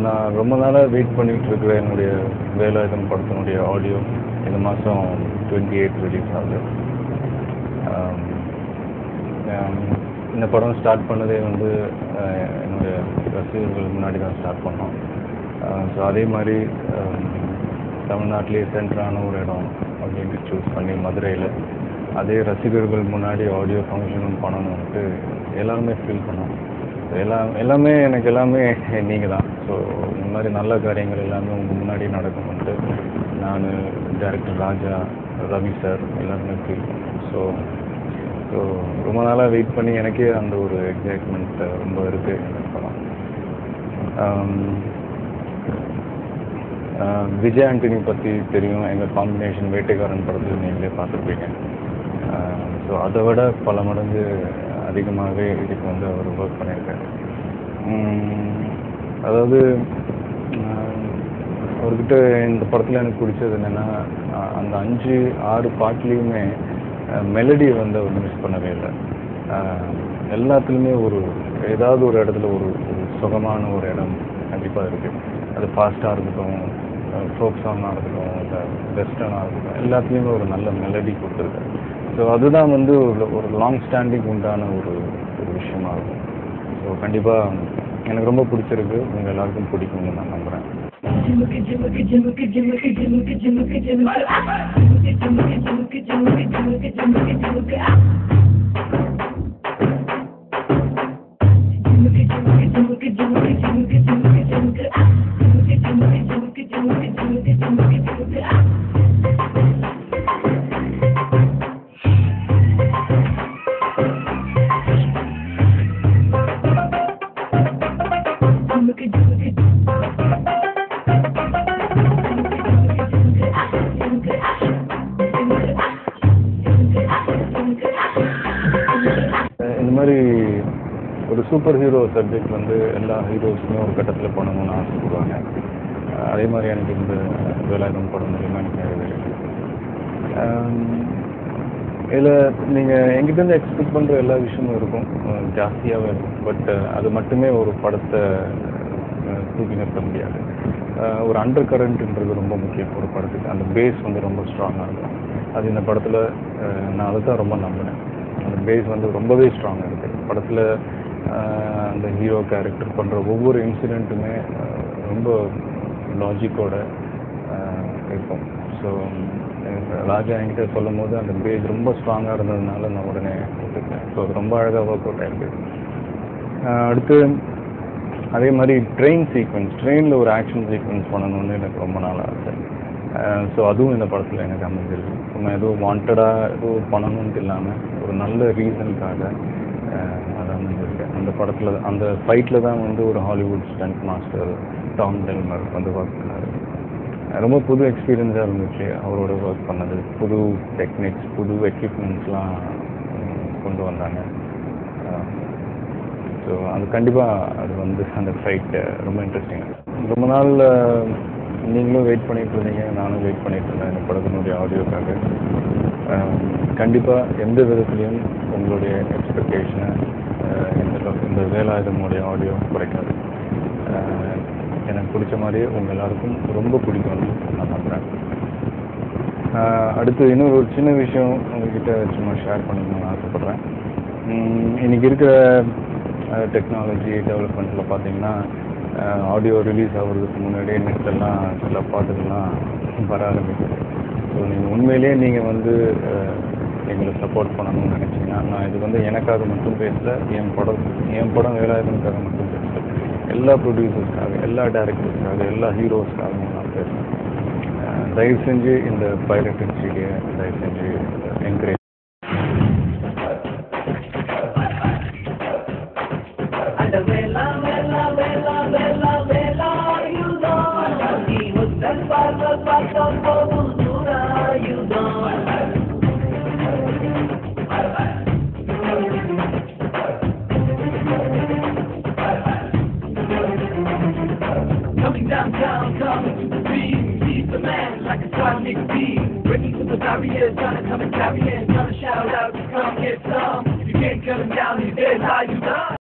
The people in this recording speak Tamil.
நான் ரொம்ப நாளாக வெயிட் பண்ணிகிட்டு இருக்கிற என்னுடைய வேலாயுதம் படத்தினுடைய ஆடியோ இந்த மாதம் 28 ரிலீஸ் ஆகுது. இந்த படம் ஸ்டார்ட் பண்ணதே வந்து என்னுடைய ரசிகர்கள் முன்னாடி தான் ஸ்டார்ட் பண்ணோம். ஸோ அதே மாதிரி தமிழ்நாட்டிலே சென்டரான ஒரு இடம் அப்படின்ட்டு சூஸ் பண்ணி மதுரையில் அதே ரசிகர்கள் முன்னாடி ஆடியோ ஃபங்க்ஷனும் பண்ணணும்ட்டு எல்லாருமே ஃபீல் பண்ணோம். எல்லாமே எனக்கு எல்லாமே நீங்கள் தான். ஸோ இந்த மாதிரி நல்ல காரியங்கள் எல்லாமே உங்கள் முன்னாடி நடக்கணும்ட்டு நான், டைரக்டர் ராஜா, ரவி சார் எல்லாருமே ஃபீல் பண்ணோம். ஸோ ரொம்ப நாளாக வெயிட் பண்ணி எனக்கே அந்த ஒரு எக்ஸைட்மெண்ட் ரொம்ப இருக்குது இந்த படம். விஜய் ஆண்டனி பற்றி தெரியும். எங்கள் காம்பினேஷன் வேட்டைக்காரன் படத்தில் நீங்களே பார்த்துருப்பீங்க. ஸோ அதை விட பல மடங்கு அதிகமாகவே இதுக்கு வந்து அவர் ஒர்க் பண்ணியிருக்காரு. அதாவது அவர்கிட்ட இந்த படத்தில் எனக்கு பிடிச்சது என்னென்னா, அந்த 5-6 பாட்டுலேயுமே மெலடியை வந்து அவர் மிஸ் பண்ணவே இல்லை. எல்லாத்துலேயுமே ஏதாவது ஒரு இடத்துல ஒரு சுகமான ஒரு இடம் கண்டிப்பாக இருக்குது. அது ஃபாஸ்ட்டாக இருக்கட்டும், ஃபோக் சாங்காக இருக்கட்டும், இல்லை வெஸ்டர்னாக இருக்கட்டும், எல்லாத்துலேயுமே ஒரு நல்ல மெலடி கொடுத்துருக்காரு. ஸோ அதுதான் வந்து ஒரு லாங் ஸ்டாண்டிங் உண்டான ஒரு விஷயமா இருக்கும். ஸோ கண்டிப்பாக எனக்கு ரொம்ப பிடிச்சிருக்கு. உங்கள் எல்லாருக்கும் பிடிக்கும்னு நான் நம்புகிறேன். இந்த மாதிரி ஒரு சூப்பர் ஹீரோ சப்ஜெக்ட் வந்து எல்லா ஹீரோஸுமே ஒரு கட்டத்தில் பண்ணணும்னு ஆசைப்படுவாங்க. அதே மாதிரி எனக்கு இந்த வேலாயுதம் படம் மூலிமா எனக்கு நிறைவேறிச்சு. இதில் நீங்கள் எங்கிட்டேருந்து எக்ஸ்பெக்ட் பண்ணுற எல்லா விஷயமும் இருக்கும், ஜாஸ்தியாகவே இருக்கும். பட் அது மட்டுமே ஒரு படத்தை தூக்கி நிறுத்த முடியாது. ஒரு அண்டர் கரண்ட்ன்றது ரொம்ப முக்கியம் ஒரு படத்துக்கு. அந்த பேஸ் வந்து ரொம்ப ஸ்ட்ராங்காக இருக்கும். அது இந்த படத்தில் நான் அதை தான் ரொம்ப நம்பினேன். அந்த பேஸ் வந்து ரொம்பவே ஸ்ட்ராங்காக இருக்குது படத்தில். அந்த ஹீரோ கேரக்டர் பண்ணுற ஒவ்வொரு இன்சிடெண்ட்டுமே ரொம்ப லாஜிக்கோட இருக்கும். ஸோ ராஜா என்கிட்ட சொல்லும் போது அந்த பேஸ் ரொம்ப ஸ்ட்ராங்காக இருந்ததுனால நான் உடனே ஒத்துக்கிட்டேன். ஸோ அது ரொம்ப அழகாக ஒர்க் அவுட் ஆகிருக்கு. அடுத்து அதே மாதிரி ட்ரெயினில் ஒரு ஆக்ஷன் சீக்வன்ஸ் பண்ணணும்னு எனக்கு ரொம்ப நாள் ஆசை. ஸோ அதுவும் இந்த படத்தில் எனக்கு அமைஞ்சிருக்கு. நம்ம எதுவும் வாண்டடாக எதுவும் பண்ணணுன்ட்டு இல்லாமல் ஒரு நல்ல ரீசனுக்காக அது அமைஞ்சிருக்கு. அந்த படத்தில் அந்த ஃபைட்டில் தான் வந்து ஒரு ஹாலிவுட் ஸ்டண்ட் மாஸ்டர் டாம் டெல்மர் வந்து ஒர்க் பண்ணார். ரொம்ப புது எக்ஸ்பீரியன்ஸாக இருந்துச்சு அவரோட ஒர்க் பண்ணது. புது டெக்னிக்ஸ், புது எக்யூப்மெண்ட்ஸ்லாம் கொண்டு வந்தாங்க. ஸோ அது கண்டிப்பாக அது வந்து அந்த ஃபைட்டு ரொம்ப இன்ட்ரெஸ்டிங்காக. ரொம்ப நாள் நீங்களும் வெயிட் பண்ணிகிட்டு இருந்தீங்க, நானும் வெயிட் பண்ணிகிட்டு இருந்தேன் இந்த படத்தினுடைய ஆடியோக்காக. கண்டிப்பாக எந்த விதத்துலேயும் உங்களுடைய எக்ஸ்பெக்டேஷனை இந்த வேலாயுதமுடைய ஆடியோ குறைக்காது. எனக்கு பிடிச்ச மாதிரியே உங்கள் எல்லாருக்கும் ரொம்ப பிடிக்கும்னு நான் நம்புகிறேன். அடுத்து இன்னொரு ஒரு சின்ன விஷயம் உங்கள்கிட்ட சும்மா ஷேர் பண்ணிக்கணும்னு ஆசைப்பட்றேன். இன்றைக்கி இருக்கிற டெக்னாலஜி டெவலப்மெண்ட்டில் பார்த்தீங்கன்னா ஆடியோ ரிலீஸ் ஆகிறதுக்கு முன்னாடியே நெட்டெல்லாம் சில பாட்டுகள்லாம் வர ஆரம்பிக்குது. ஸோ நீங்கள் உண்மையிலேயே நீங்கள் வந்து எங்களை சப்போர்ட் பண்ணணும்னு நினச்சிங்கன்னா, நான் இது வந்து எனக்காக மட்டும் பேசல, என் படம் வேலாயுதனுக்காக மட்டும் பேசல, எல்லா ப்ரொடியூசர்ஸ்க்காக, எல்லா டைரக்டர்ஸ்க்காக, எல்லா ஹீரோஸ்க்காகவும் நான் பேசுகிறேன். தயவு செஞ்சு இந்த பைரேட்டட் சீடியை தயவு செஞ்சு encourage. Coming downtown, coming to the beat. He's the man like a cosmic beam. Breaking through the barriers, gonna come and carry in. Gonna shout out, come get some. If you can't cut him down, he's dead, how you done?